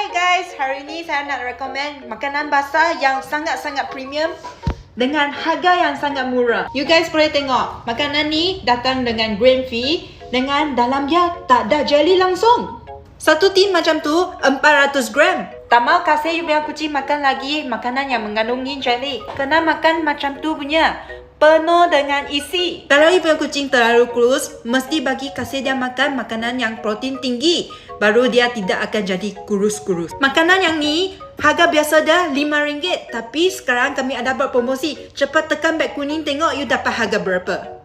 guys, hari ini saya nak recommend makanan basah yang sangat-sangat premium dengan harga yang sangat murah. You guys boleh tengok, makanan ni datang dengan grain free, dengan dalam dia tak ada jelly langsung. Satu tin macam tu 400 gram. Tak mau kasih you punya kucing makan lagi makanan yang mengandungi jelly. Kena makan macam tu punya, penuh dengan isi. Kalau you punya kucing terlalu kurus, mesti bagi kasih dia makan makanan yang protein tinggi, baru dia tidak akan jadi kurus-kurus. Makanan yang ni harga biasa dah RM5, tapi sekarang kami ada buat promosi. Cepat tekan beg kuning, tengok you dapat harga berapa.